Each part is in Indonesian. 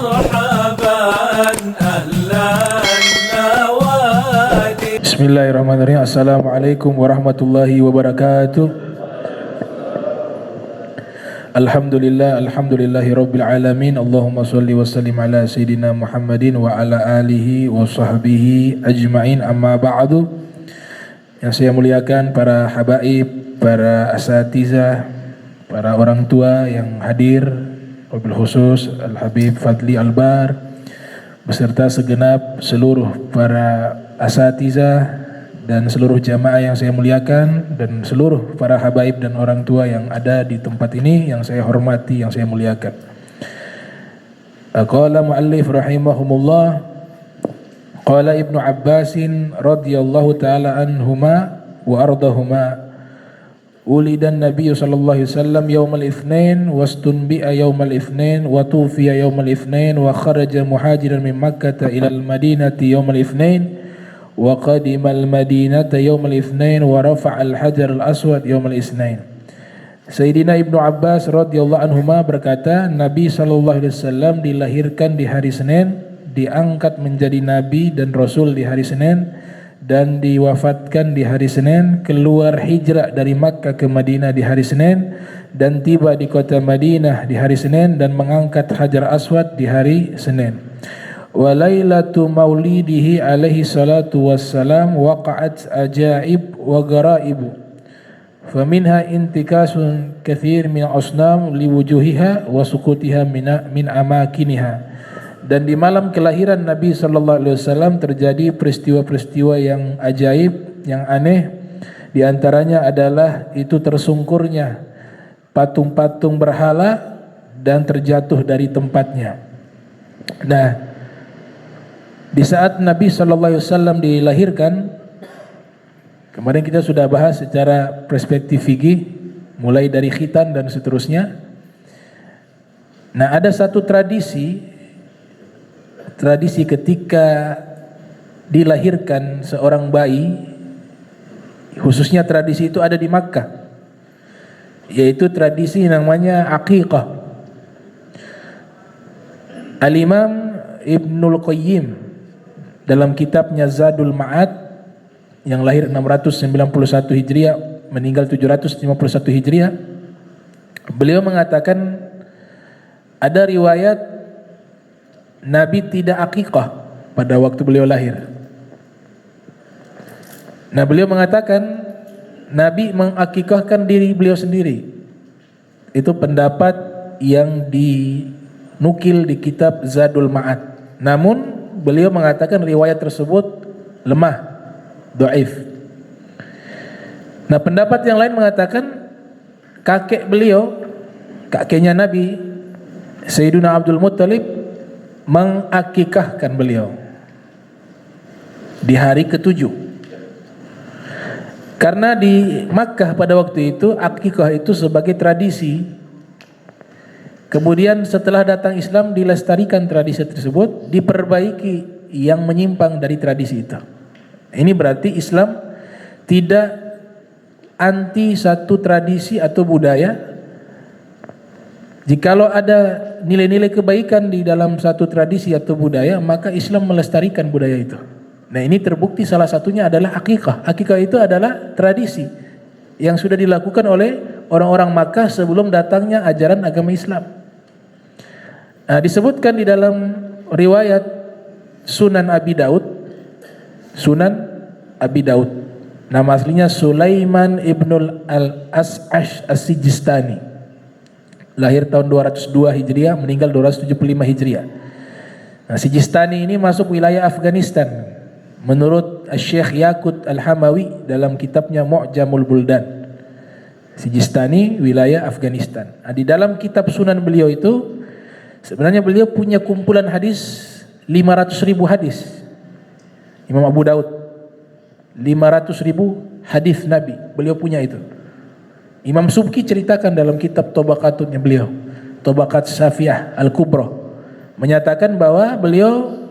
مرحبا أهلا نوادي. Bismillahirrahmanirrahim. Assalamualaikum warahmatullahi wabarakatuh. Alhamdulillahi rabbil alamin. Allahumma salli wa sallim ala sayyidina Muhammadin wa ala alihi wa sahbihi ajma'in, amma ba'du. Yang saya muliakan para habaib, para asatizah, para orang tua yang hadir, wabil khusus Al-Habib Fadli Albar beserta segenap seluruh para asatizah dan seluruh jamaah yang saya muliakan, dan seluruh para habaib dan orang tua yang ada di tempat ini yang saya hormati, yang saya muliakan. Qala muallif rahimahumullah, qala Ibnu Abbasin radhiyallahu taala anhuma wa ardahuma, ulidan Nabi sallallahu alaihi wasallam yaumal itsnain wastunbi'a yaumal itsnain wa tufiya yaumal itsnain wa kharaja muhajiran min Makkah ila al-Madinati yaumal itsnain wa qadima al-Madinata yaumal itsnain wa rafa'a al-hajar al-aswad yaumal itsnain. Sayyidina Ibnu Abbas radhiyallahu anhuma berkata, Nabi sallallahu alaihi wasallam dilahirkan di hari Senin, diangkat menjadi nabi dan rasul di hari Senin, dan diwafatkan di hari Senin, keluar hijrah dari Makkah ke Madinah di hari Senin, dan tiba di kota Madinah di hari Senin, dan mengangkat Hajar Aswad di hari Senin. Wa lailatu maulidihi alaihi salatu wassalam waqa'at ajaib wa garaibu, faminha intikasun kathir min asnam liwujuhiha wa sukutiha min amakiniha. Dan di malam kelahiran Nabi sallallahu alaihi wasallam terjadi peristiwa-peristiwa yang ajaib, yang aneh. Di antaranya adalah itu tersungkurnya patung-patung berhala dan terjatuh dari tempatnya. Nah, di saat Nabi sallallahu alaihi wasallam dilahirkan, kemarin kita sudah bahas secara perspektif fikih mulai dari khitan dan seterusnya. Nah, ada satu tradisi ketika dilahirkan seorang bayi, khususnya tradisi itu ada di Makkah, yaitu tradisi namanya aqiqah. Al-Imam Ibnul Qayyim dalam kitabnya Zadul Ma'ad yang lahir 691 Hijriah, meninggal 751 Hijriah, beliau mengatakan ada riwayat Nabi tidak akikah pada waktu beliau lahir. Nah, beliau mengatakan Nabi mengakikahkan diri beliau sendiri. Itu pendapat yang dinukil di kitab Zadul Ma'ad. Namun beliau mengatakan riwayat tersebut lemah, dhaif. Nah, pendapat yang lain mengatakan kakeknya Nabi, Sayyiduna Abdul Muttalib, mengakikahkan beliau di hari ke-7. Karena di Makkah pada waktu itu akikah itu sebagai tradisi. Kemudian setelah datang Islam dilestarikan tradisi tersebut, diperbaiki yang menyimpang dari tradisi itu. Ini berarti Islam tidak anti satu tradisi atau budaya. Jikalau ada nilai-nilai kebaikan di dalam satu tradisi atau budaya, maka Islam melestarikan budaya itu. Nah, ini terbukti salah satunya adalah akikah. Akikah itu adalah tradisi yang sudah dilakukan oleh orang-orang Makkah sebelum datangnya ajaran agama Islam. Nah, disebutkan di dalam riwayat Sunan Abi Daud. Nama aslinya Sulaiman ibnul al-As'ash as-Sijistani. Lahir tahun 202 Hijriah, meninggal 275 Hijriah. Nah, Sijistani ini masuk wilayah Afghanistan menurut Syekh Yaqut Al-Hamawi dalam kitabnya Mu'jamul Buldan. Sijistani wilayah Afghanistan. Nah, di dalam kitab Sunan beliau itu sebenarnya beliau punya kumpulan hadis 500.000 hadis. Imam Abu Daud 500.000 hadis Nabi beliau punya itu. Imam Subki ceritakan dalam kitab Tabaqatnya beliau, Tabaqat Safiyah Al-Kubra, menyatakan bahwa beliau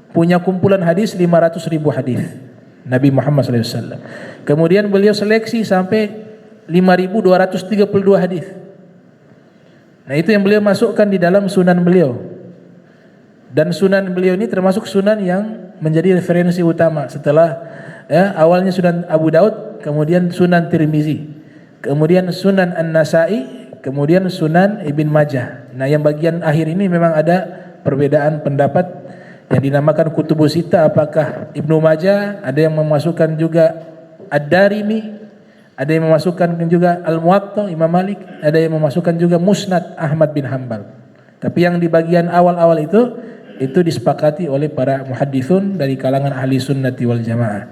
punya kumpulan hadis 500.000 hadis Nabi Muhammad SAW. Kemudian beliau seleksi sampai 5.232 hadis. Nah, itu yang beliau masukkan di dalam sunan beliau. Dan sunan beliau ini termasuk sunan yang menjadi referensi utama setelah awalnya Sunan Abu Daud, kemudian Sunan Tirmizi, kemudian Sunan An-Nasa'i, kemudian Sunan Ibn Majah. Nah, yang bagian akhir ini memang ada perbedaan pendapat yang dinamakan Kutubus Sittah, apakah Ibnu Majah, ada yang memasukkan juga Ad-Darimi, ada yang memasukkan juga Al-Muwatta Imam Malik, ada yang memasukkan juga Musnad Ahmad bin Hanbal. Tapi yang di bagian awal-awal itu disepakati oleh para muhadditsun dari kalangan ahli sunnati wal jamaah.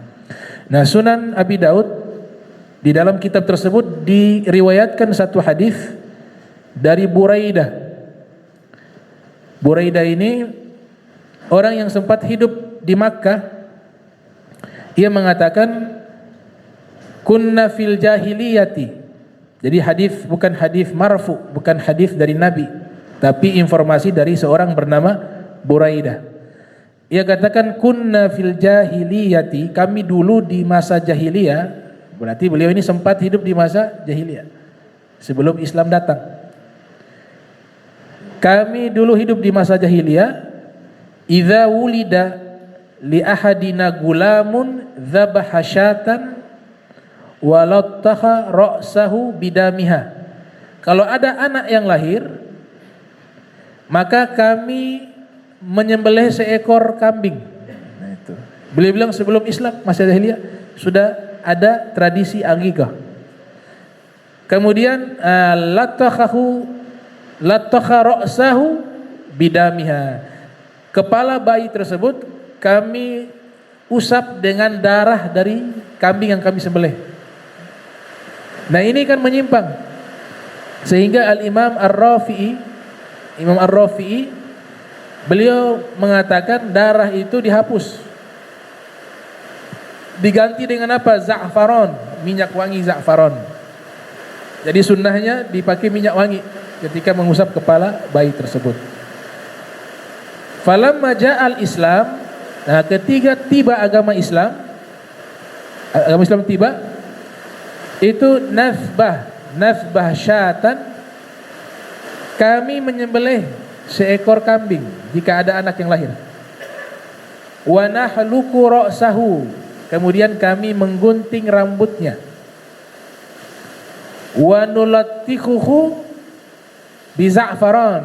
Nah, Sunan Abi Daud, di dalam kitab tersebut diriwayatkan satu hadis dari Buraidah. Buraidah ini orang yang sempat hidup di Makkah. Ia mengatakan kunna fil jahiliyati. Jadi hadis bukan hadis marfu, bukan hadis dari Nabi, tapi informasi dari seorang bernama Buraidah. Ia katakan kunna fil jahiliyati, kami dulu di masa jahiliyah. Berarti beliau ini sempat hidup di masa jahiliyah sebelum Islam datang. Kami dulu hidup di masa jahiliyah. Idza wulida li ahadina gulamun dzabaha syatan wa lattaha ra'sahu bidamiha. Kalau ada anak yang lahir, maka kami menyembelih seekor kambing. Nah, itu. Beliau bilang sebelum Islam, masa jahiliyah, sudah ada tradisi akikah. Kemudian latakha ra'sahu bidamiha. Kepala bayi tersebut kami usap dengan darah dari kambing yang kami sembelih. Nah, ini kan menyimpang. Sehingga Al-Imam Ar-Rafi'i beliau mengatakan darah itu dihapus, diganti dengan apa? Za'faron, minyak wangi za'faron. Jadi sunnahnya dipakai minyak wangi ketika mengusap kepala bayi tersebut. Falamma ja'al Islam, nah ketika tiba agama Islam tiba, itu nazbah syatan, kami menyembelih seekor kambing jika ada anak yang lahir. Wa nahluku ra'sahu, kemudian kami menggunting rambutnya. Wa nulattikhuhu bi za'faron,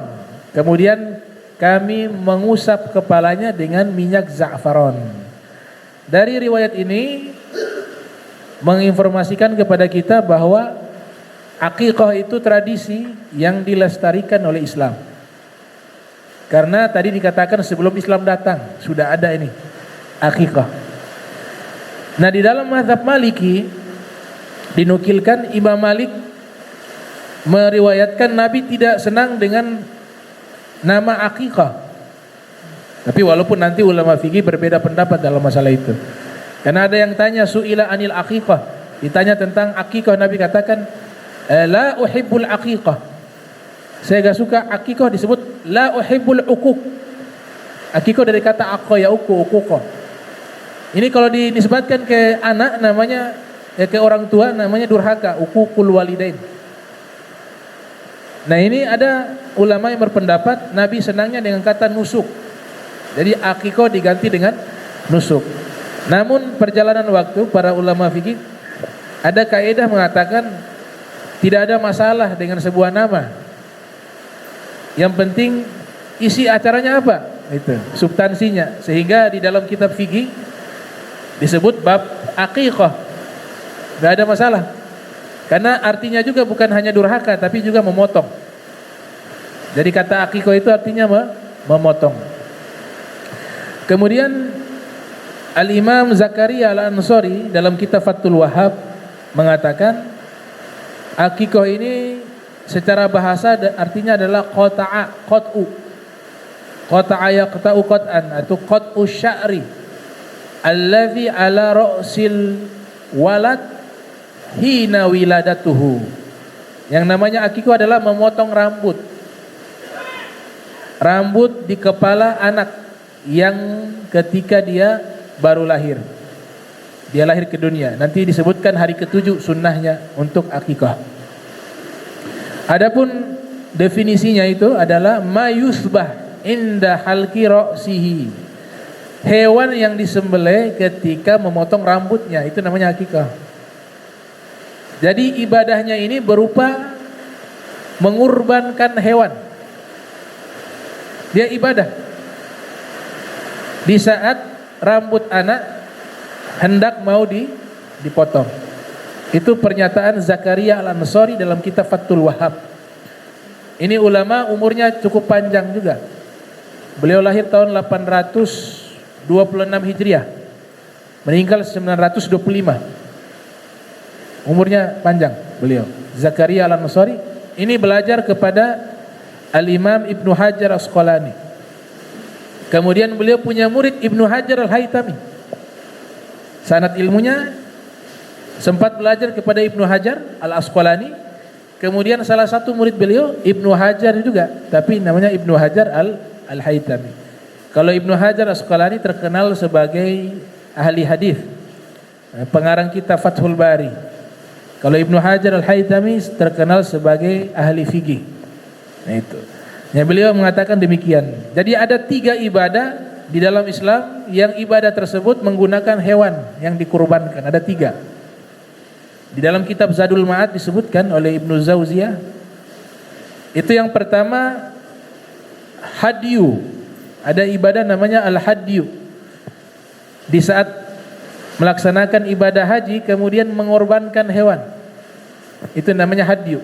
kemudian kami mengusap kepalanya dengan minyak za'faron. Dari riwayat ini menginformasikan kepada kita bahwa akikah itu tradisi yang dilestarikan oleh Islam. Karena tadi dikatakan sebelum Islam datang sudah ada ini akikah. Nah, di dalam mazhab Maliki dinukilkan Imam Malik meriwayatkan Nabi tidak senang dengan nama akikah. Tapi walaupun nanti ulama fikih berbeda pendapat dalam masalah itu. Karena ada yang tanya su'ila anil akikah, ditanya tentang akikah, Nabi katakan la uhibbul akikah, saya gak suka akikah, disebut la uhibbul uquq. Akikah dari kata akha ya uquq. Ini kalau dinisbatkan ke anak namanya ke orang tua namanya durhaka, uququl walidain. Nah, ini ada ulama yang berpendapat Nabi senangnya dengan kata nusuk. Jadi akikah diganti dengan nusuk. Namun perjalanan waktu para ulama fikih ada kaidah mengatakan tidak ada masalah dengan sebuah nama. Yang penting isi acaranya apa? Itu substansinya. Sehingga di dalam kitab fikih disebut bab akikah. Gak ada masalah. Karena artinya juga bukan hanya durhaka tapi juga memotong. Jadi kata akikah itu artinya memotong. Kemudian Al-Imam Zakaria Al-Ansari dalam kitab Fathul Wahhab mengatakan akikah ini secara bahasa artinya adalah qata'a yaqta'u qat'an, atau qat'u sya'ri allazi ala ra'sil walad hina wiladatuhu. Yang namanya akikah adalah memotong rambut di kepala anak yang ketika dia baru lahir, dia lahir ke dunia. Nanti disebutkan hari ke-7 sunnahnya untuk akikah. Adapun definisinya itu adalah mayusbah inda halqi ra'sihi. Hewan yang disembelih ketika memotong rambutnya, itu namanya akikah. Jadi ibadahnya ini berupa mengurbankan hewan. Dia ibadah. Di saat rambut anak hendak mau dipotong. Itu pernyataan Zakaria Al-Ansari dalam kitab Fathul Wahhab. Ini ulama umurnya cukup panjang juga. Beliau lahir tahun 826 Hijriah. Meninggal 925. Umurnya panjang beliau. Zakaria Al-Ansari ini belajar kepada Al-Imam Ibnu Hajar Al-Asqalani. Kemudian beliau punya murid Ibnu Hajar Al-Haytami. Sanad ilmunya sempat belajar kepada Ibnu Hajar Al-Asqalani. Kemudian salah satu murid beliau Ibnu Hajar juga, tapi namanya Ibnu Hajar Al-Haytami. Kalau Ibnu Hajar Al-Asqalani terkenal sebagai ahli hadis, pengarang kitab Fathul Bari. Kalau Ibnu Hajar Al-Haytami terkenal sebagai ahli fikih. Nah itu. Ya, beliau mengatakan demikian. Jadi ada 3 ibadah di dalam Islam yang ibadah tersebut menggunakan hewan yang dikurbankan. Ada 3. Di dalam kitab Zadul Ma'ad disebutkan oleh Ibnu Zauziyah. Itu yang pertama hadyu. Ada ibadah namanya al-hadyu. Di saat melaksanakan ibadah haji kemudian mengorbankan hewan. Itu namanya hadyu.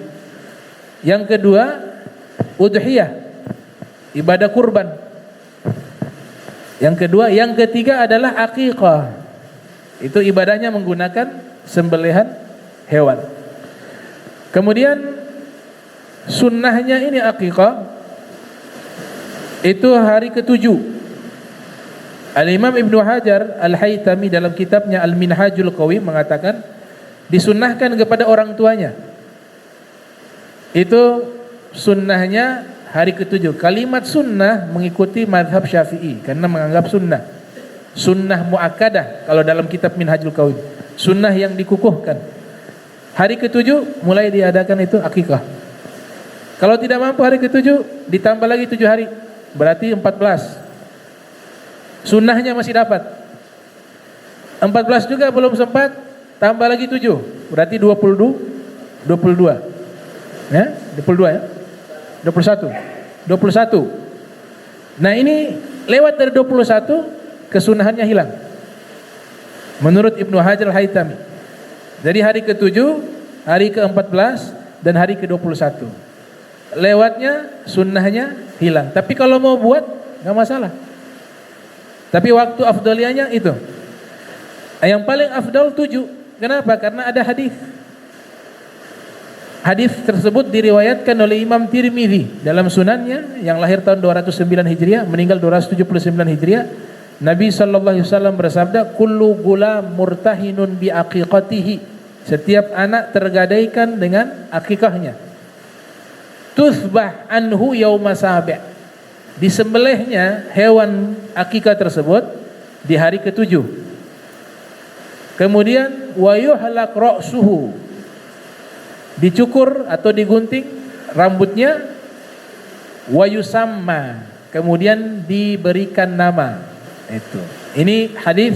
Yang kedua udhiyah. Ibadah kurban. Yang ketiga adalah aqiqah. Itu ibadahnya menggunakan sembelihan hewan. Kemudian sunnahnya ini aqiqah itu hari ke-7. Al-Imam Ibnu Hajar Al-Haytami dalam kitabnya Al-Minhajul Qawim mengatakan disunnahkan kepada orang tuanya. Itu sunnahnya hari ke-7. Kalimat sunnah mengikuti mazhab Syafi'i karena menganggap sunnah. Sunnah muakkadah kalau dalam kitab Minhajul Qawim. Sunnah yang dikukuhkan. Hari ke-7 mulai diadakan itu akikah. Kalau tidak mampu hari ke-7 ditambah lagi 7 hari. Berarti 14. Sunnahnya masih dapat. 14 juga belum sempat, tambah lagi 7. Berarti 22. Ya, 22 ya. 21. Nah, ini lewat dari 21 kesunahannya hilang. Menurut Ibnu Hajar Al-Haytami. Jadi hari ke-7, hari ke-14 dan hari ke-21. Lewatnya sunnahnya hilang. Tapi kalau mau buat enggak masalah. Tapi waktu afdaliyahnya itu. Yang paling afdal 7. Kenapa? Karena ada hadis. Hadis tersebut diriwayatkan oleh Imam Tirmidzi dalam sunannya yang lahir tahun 209 Hijriah, meninggal 279 Hijriah. Nabi sallallahu alaihi wasallam bersabda, "Kullu gulam murtahinun bi aqiqatihi." Setiap anak tergadaikan dengan akikahnya. Tuthbah anhu yauma sabi'. Disembelihnya hewan akikah tersebut di hari ke-7. Kemudian wa yuhlaq ra'suhu. Dicukur atau digunting rambutnya, wa yusamma. Kemudian diberikan nama. Itu. Ini hadis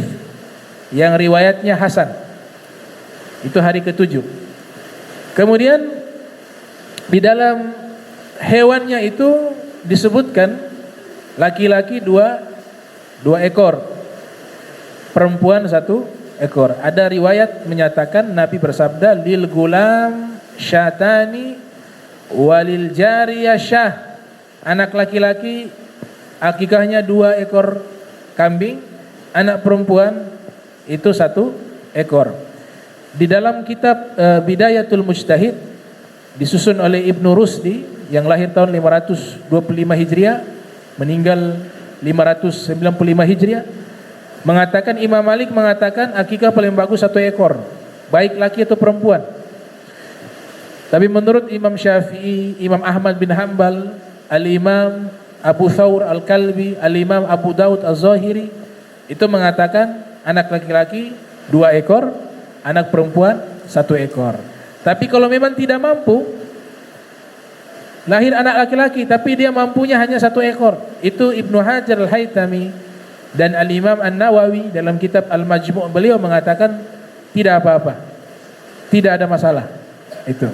yang riwayatnya hasan. Itu hari ke-7. Kemudian di dalam hewannya itu disebutkan laki-laki 2 ekor, perempuan 1 ekor. Ada riwayat menyatakan Nabi bersabda, lil gulam syatani walil jariyah syah. Anak laki-laki akikahnya 2 ekor kambing, anak perempuan itu 1 ekor. Di dalam kitab Bidayatul Mujtahid disusun oleh Ibnu Rusdi yang lahir tahun 525 Hijriah, meninggal 595 Hijriah, mengatakan Imam Malik mengatakan akikah paling bagus 1 ekor, baik laki atau perempuan. Tapi menurut Imam Syafi'i, Imam Ahmad bin Hanbal, Al-Imam Abu Thawr Al-Kalbi, Al-Imam Abu Daud Az-Zahiri itu mengatakan anak laki-laki 2 ekor, anak perempuan 1 ekor. Tapi kalau memang tidak mampu, lahir anak laki-laki tapi dia mampunya hanya 1 ekor. Itu Ibnu Hajar Al-Haytami dan Al-Imam An-Nawawi dalam kitab Al-Majmu' beliau mengatakan tidak apa-apa, tidak ada masalah. Itu.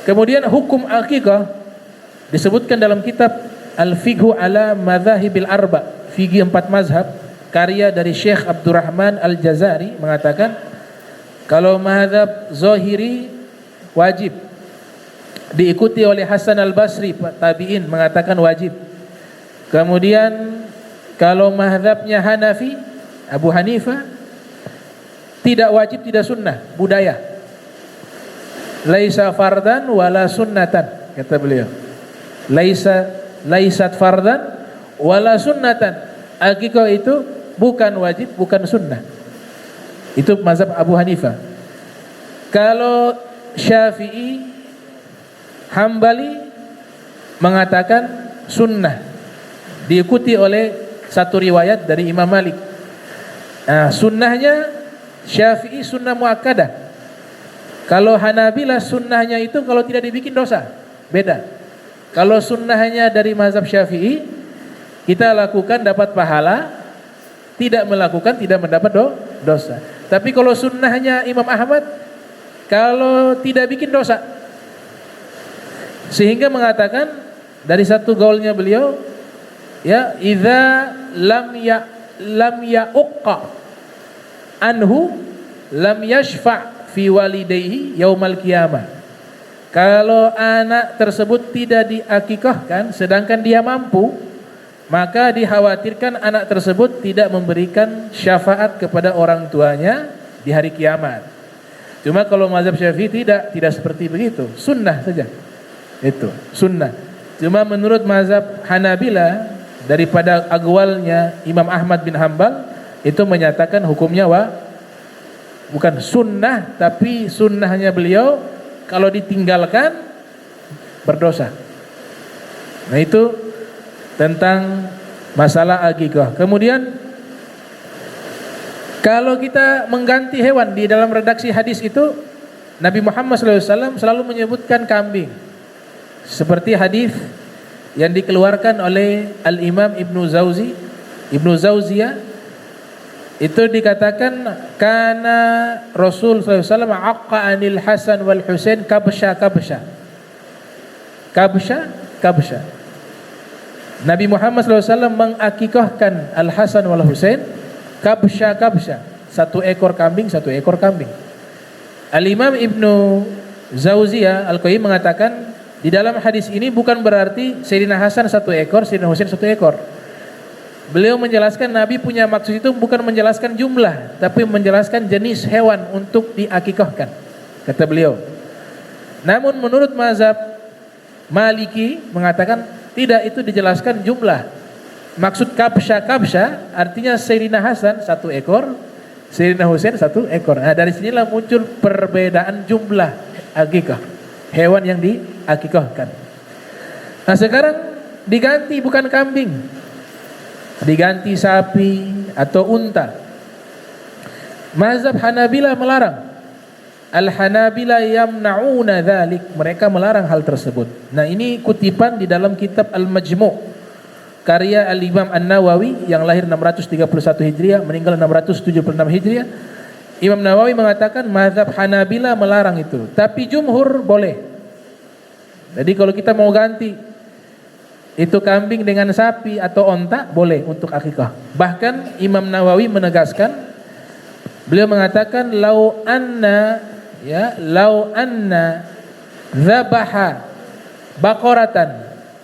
Kemudian hukum akikah disebutkan dalam kitab Al-Fiqhu ala Madzahibil Arba', fikih 4 mazhab, karya dari Syekh Abdurrahman Al-Jazari mengatakan kalau mazhab Zahiri wajib, diikuti oleh Hasan Al-Basri tabi'in mengatakan wajib. Kemudian kalau mazhabnya Hanafi, Abu Hanifah, tidak wajib, tidak sunnah, budaya. Laisa fardan wala sunnatan, kata beliau. Laisat fardan wala sunnatan. Akikah itu bukan wajib, bukan sunnah. Itu mazhab Abu Hanifah. Kalau Syafi'i, Hambali mengatakan sunnah, diikuti oleh satu riwayat dari Imam Malik. Nah, sunnahnya Syafi'i sunnah muakkadah. Kalau Hanabilah sunnahnya itu kalau tidak dibikin dosa, beda. Kalau sunnahnya dari mazhab Syafi'i, kita lakukan dapat pahala, tidak melakukan tidak mendapat dosa. Tapi kalau sunnahnya Imam Ahmad, kalau tidak bikin dosa. Sehingga mengatakan dari satu gaulnya beliau, ya, idza lam ya'uqqa anhu lam yashfa' fi walidayhi yaumal qiyamah. Kalau anak tersebut tidak diakikahkan sedangkan dia mampu, maka dikhawatirkan anak tersebut tidak memberikan syafaat kepada orang tuanya di hari kiamat. Cuma kalau mazhab Syafi'i tidak seperti begitu, sunnah saja. Itu sunnah. Cuma menurut mazhab Hanabila daripada agwalnya Imam Ahmad bin Hambal itu menyatakan hukumnya bukan sunnah, tapi sunnahnya beliau kalau ditinggalkan berdosa. Nah itu tentang masalah akikah. Kemudian kalau kita mengganti hewan, di dalam redaksi hadis itu Nabi Muhammad SAW selalu menyebutkan kambing. Seperti hadis yang dikeluarkan oleh Al-Imam Ibnu Zauziyah, itu dikatakan kana Rasul SAW aqqa anil Hasan wal Husain kabsha. Nabi Muhammad SAW mengakikahkan Al Hasan wal Husain kabsha, 1 ekor kambing, 1 ekor kambing. Al-Imam Ibnu Zauziyah Al-Qayyim mengatakan di dalam hadis ini bukan berarti Sayyidina Hasan 1 ekor, Sayyidina Husain 1 ekor. Beliau menjelaskan Nabi punya maksud itu bukan menjelaskan jumlah, tapi menjelaskan jenis hewan untuk diakikahkan, kata beliau. Namun menurut mazhab Maliki mengatakan tidak, itu dijelaskan jumlah. Maksud kabsha artinya Sayyidina Hasan 1 ekor, Sayyidina Husain 1 ekor. Nah, dari sinilah muncul perbedaan jumlah akikah hewan yang diakikahkan. Nah, sekarang diganti bukan kambing, diganti sapi atau unta. Mazhab Hanabila melarang. Al-Hanabila yamna'una dzalik, mereka melarang hal tersebut. Nah, ini kutipan di dalam kitab Al-Majmu' karya Al-Imam An-Nawawi yang lahir 631 Hijriah, meninggal 676 Hijriah. Imam Nawawi mengatakan mazhab Hanabila melarang itu, tapi jumhur boleh. Jadi kalau kita mau ganti itu kambing dengan sapi atau onta, boleh untuk akikah. Bahkan Imam Nawawi menegaskan, beliau mengatakan lau anna dzabaha baqaratan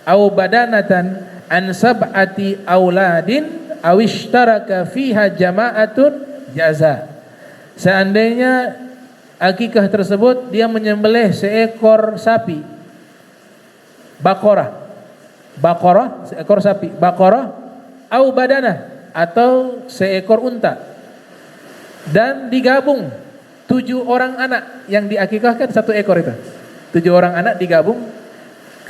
au badanatan an sab'ati auladin awistaraka fiha jama'atun jaza. Seandainya akikah tersebut dia menyembelih seekor sapi, baqarah, seekor sapi, baqarah au badanah, atau seekor unta, dan digabung 7 orang anak yang diakikahkan 1 ekor itu. 7 orang anak digabung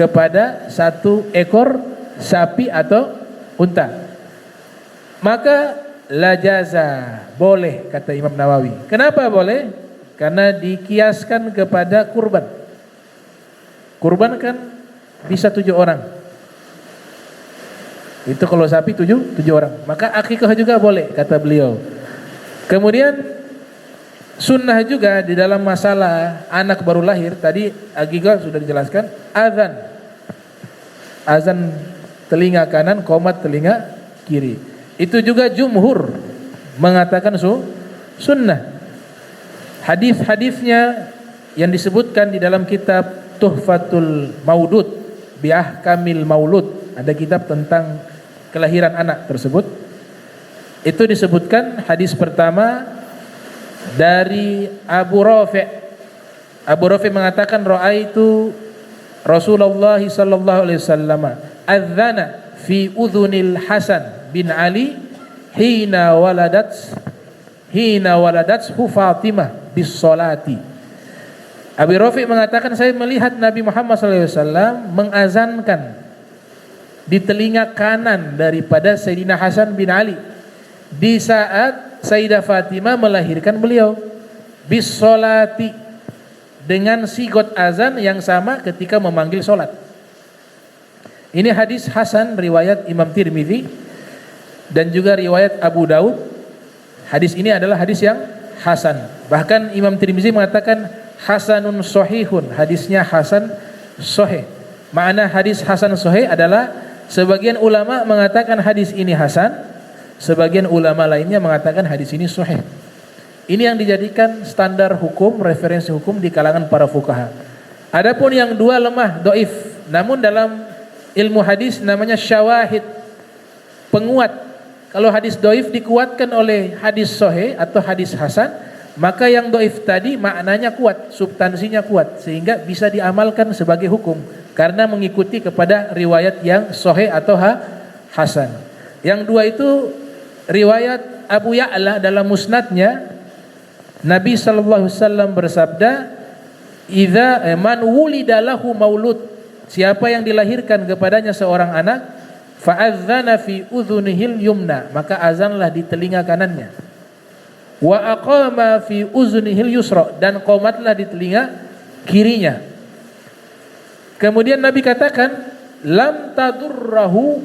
kepada 1 ekor sapi atau unta, maka la jaza, boleh, kata Imam Nawawi. Kenapa boleh? Karena dikiaskan kepada kurban. Kurban kan bisa 7 orang. Itu kalau sapi 7 orang. Maka akikah juga boleh, kata beliau. Kemudian sunnah juga di dalam masalah anak baru lahir, tadi akikah sudah dijelaskan, azan telinga kanan, qomat telinga kiri. Itu juga jumhur mengatakan sunnah. Hadis-hadisnya yang disebutkan di dalam kitab Tuhfatul Maudud bi Ahkamil Maulud, ada kitab tentang kelahiran anak tersebut. Itu disebutkan hadis pertama dari Abu Rafi'. Abu Rafi' mengatakan ra'aitu Rasulullah sallallahu alaihi wasallam adzana fi udhunil Hasan bin Ali hina waladathu Fatimah bis salati. Abi Rafi' mengatakan saya melihat Nabi Muhammad SAW mengazankan di telinga kanan daripada Sayyidina Hasan bin Ali di saat Sayyidah Fatimah melahirkan beliau, bis salati, dengan sigot azan yang sama ketika memanggil solat. Ini hadis hasan riwayat Imam Tirmidzi dan juga riwayat Abu Daud. Hadis ini adalah hadis yang hasan. Bahkan Imam Tirmidzi mengatakan hasanun sahihun, hadisnya hasan sahih. Makna hadis hasan sahih adalah sebagian ulama mengatakan hadis ini hasan, sebagian ulama lainnya mengatakan hadis ini sahih. Ini yang dijadikan standar hukum, referensi hukum di kalangan para fuqaha. Adapun yang dua lemah, dhaif. Namun dalam ilmu hadis namanya syawahid, penguat. Kalau hadis dhaif dikuatkan oleh hadis sahih atau hadis hasan, maka yang dhaif tadi maknanya kuat, substansinya kuat, sehingga bisa diamalkan sebagai hukum karena mengikuti kepada riwayat yang sahih atau hasan. Yang dua itu riwayat Abu Ya'la dalam musnadnya, Nabi sallallahu alaihi wasallam bersabda, "Idza man wulida lahu maulud," siapa yang dilahirkan kepadanya seorang anak, fa'adzana fi udhunihil yumna, maka azanlah di telinga kanannya. Wa aqama fi udhunihil yusra, dan qomatlah di telinga kirinya. Kemudian Nabi katakan, lam tadurrahu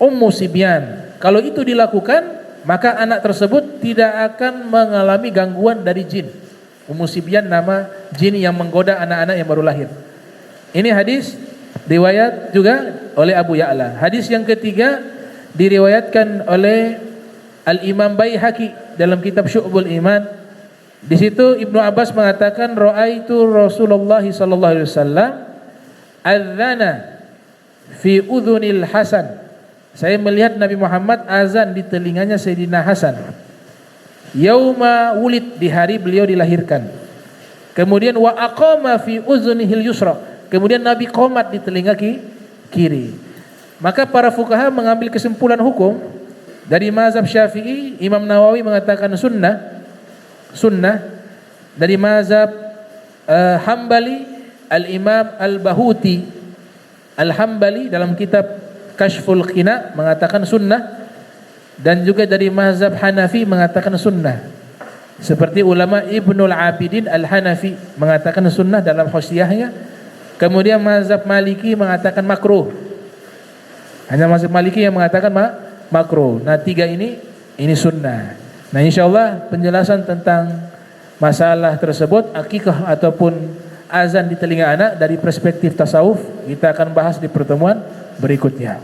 ummu sibyan. Kalau itu dilakukan, maka anak tersebut tidak akan mengalami gangguan dari jin. Ummu sibyan nama jin yang menggoda anak-anak yang baru lahir. Ini hadis riwayat juga oleh Abu Ya'la. Hadis yang ketiga diriwayatkan oleh Al-Imam Baihaqi dalam kitab Syu'bul Iman. Di situ Ibnu Abbas mengatakan ra'aitu Rasulullah sallallahu alaihi wasallam adzana fi udhunil Hasan. Saya melihat Nabi Muhammad azan di telinganya Sayyidina Hasan. Yauma wulid, di hari beliau dilahirkan. Kemudian wa aqama fi udhunihil yusra. Kemudian Nabi qomat di telinga kiri. Maka para fuqaha mengambil kesimpulan hukum dari mazhab Syafi'i. Imam Nawawi mengatakan sunnah. Dari mazhab Hambali, Al-Imam Al-Bahuti Al-Hambali dalam kitab Kashful Qina mengatakan sunnah, dan juga dari mazhab Hanafi mengatakan sunnah. Seperti ulama Ibnul Abidin Al-Hanafi mengatakan sunnah dalam Hosiyahnya. Kemudian mazhab Maliki mengatakan makruh. Hanya mazhab Maliki yang mengatakan makruh. Nah, tiga ini sunnah. Nah, insyaallah penjelasan tentang masalah tersebut, akikah ataupun azan di telinga anak dari perspektif tasawuf, kita akan bahas di pertemuan berikutnya.